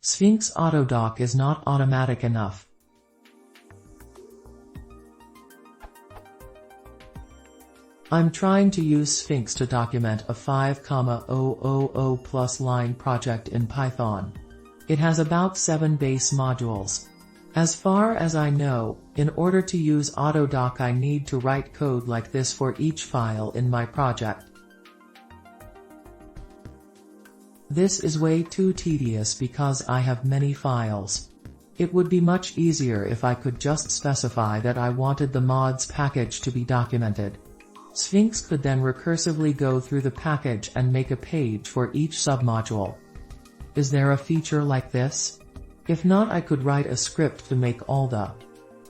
Sphinx autodoc is not automatic enough. I'm trying to use Sphinx to document a 5,000 plus line project in Python. It has about 7 base modules. As far as I know, in order to use autodoc I need to write code like this for each file in my project. This is way too tedious because I have many files. It would be much easier if I could just specify that I wanted the mods package to be documented. Sphinx could then recursively go through the package and make a page for each submodule. Is there a feature like this? If not, I could write a script to make all the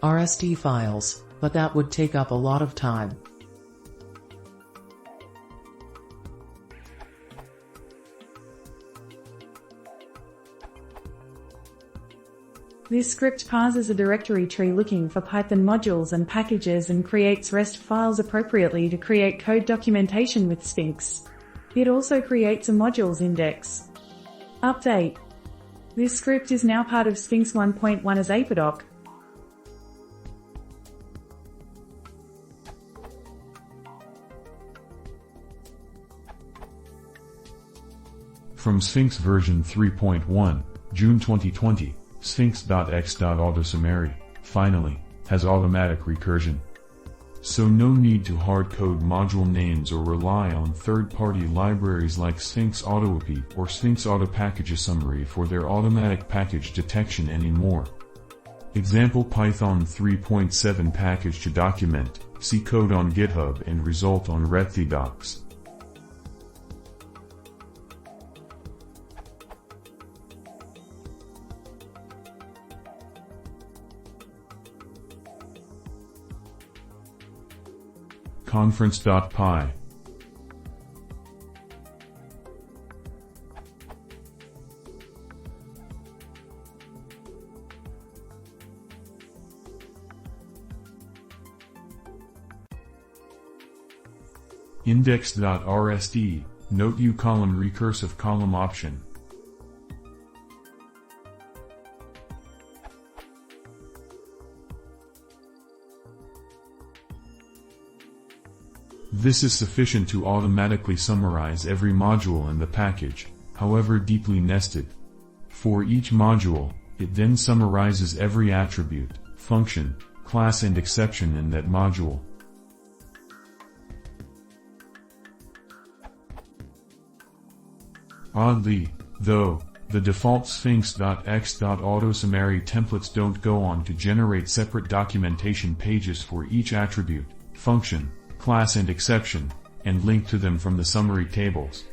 RST files, but that would take up a lot of time. This script parses a directory tree looking for Python modules and packages and creates REST files appropriately to create code documentation with Sphinx. It also creates a modules index. Update. This script is now part of Sphinx 1.1 as autodoc. From Sphinx version 3.1, June 2020. Sphinx.x.autosummary, finally, has automatic recursion. So no need to hard-code module names or rely on third-party libraries like Sphinx AutoAPI or Sphinx AutoPackageAssumary for their automatic package detection anymore. Example Python 3.7 package to document, see code on GitHub and result on autodocs. Conference.py. Index.rsd, note ucolumn recursive column option. This is sufficient to automatically summarize every module in the package, however deeply nested. For each module, it then summarizes every attribute, function, class and exception in that module. Oddly, though, the default Sphinx.x.autosummary templates don't go on to generate separate documentation pages for each attribute, function, class and exception, and link to them from the summary tables.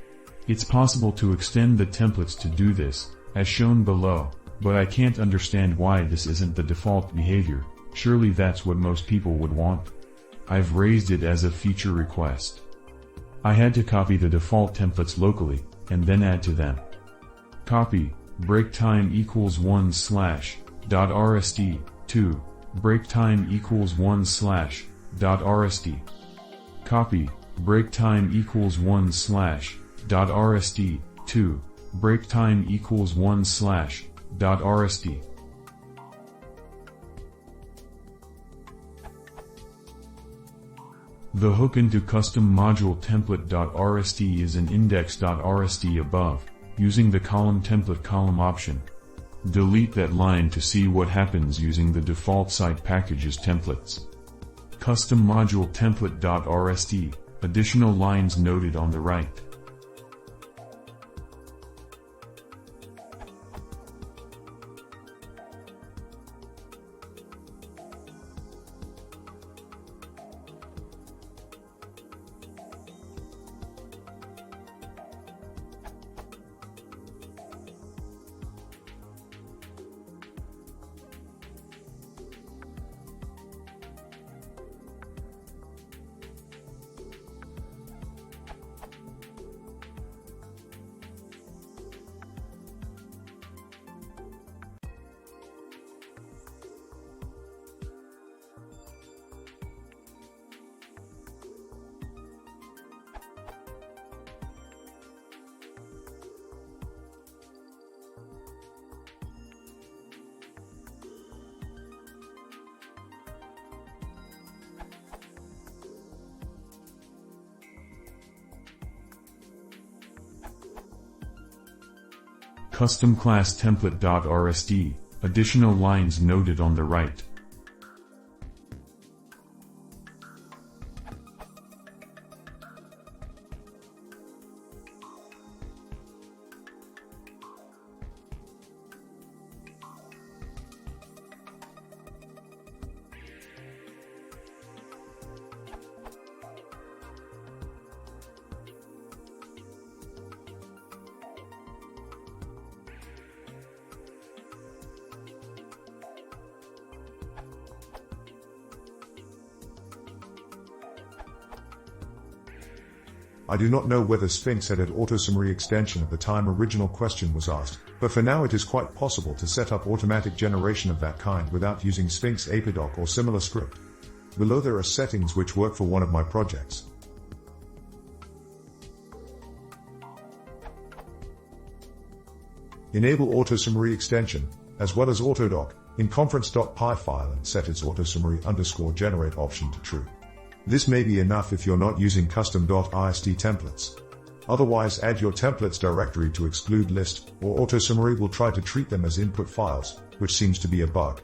It's possible to extend the templates to do this, as shown below, but I can't understand why this isn't the default behavior. Surely that's what most people would want. I've raised it as a feature request. I had to copy the default templates locally, and then add to them. Copy, break time equals 1/.rsd, 2, break time equals 1/.rsd. Copy, break time equals 1/.rsd, 2, break time equals 1/.rsd. The hook into custom module template.rsd is in index.rsd above, using the column template column option. Delete that line to see what happens using the default site packages templates. Custom module template.rsd, additional lines noted on the right. Custom class template.rsd, additional lines noted on the right. I do not know whether Sphinx had an auto-summary extension at the time original question was asked, but for now it is quite possible to set up automatic generation of that kind without using Sphinx autodoc or similar script. Below there are settings which work for one of my projects. Enable auto-summary extension, as well as autodoc, in conference.py file and set its autosummary_generate option to true. This may be enough if you're not using custom.ist templates. Otherwise add your templates directory to exclude list, or autosummary will try to treat them as input files, which seems to be a bug.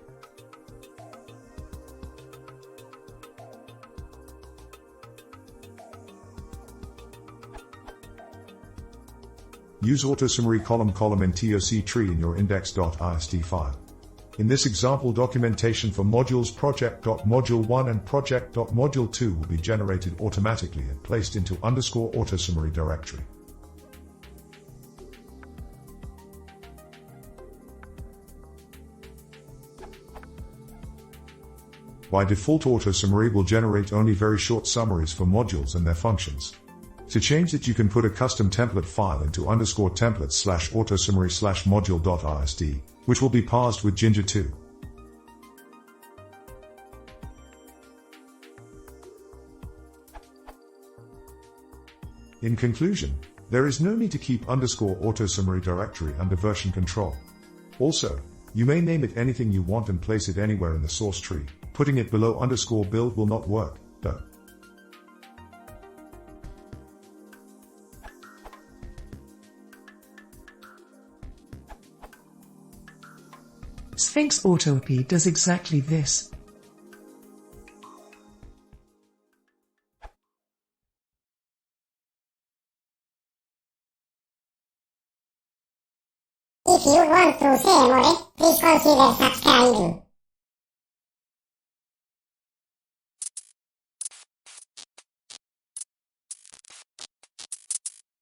Use autosummary column and TOC tree in your index.ist file. In this example, documentation for modules project.module1 and project.module2 will be generated automatically and placed into _autosummary directory. By default, autosummary will generate only very short summaries for modules and their functions. To change it, you can put a custom template file into _templates/autosummary/module.ist, which will be parsed with Ginger 2. In conclusion, there is no need to keep _autosummary directory under version control. Also, you may name it anything you want and place it anywhere in the source tree. Putting it below _build will not work, though. Sphinx AutoP does exactly this. If you want to see more, please consider subscribing.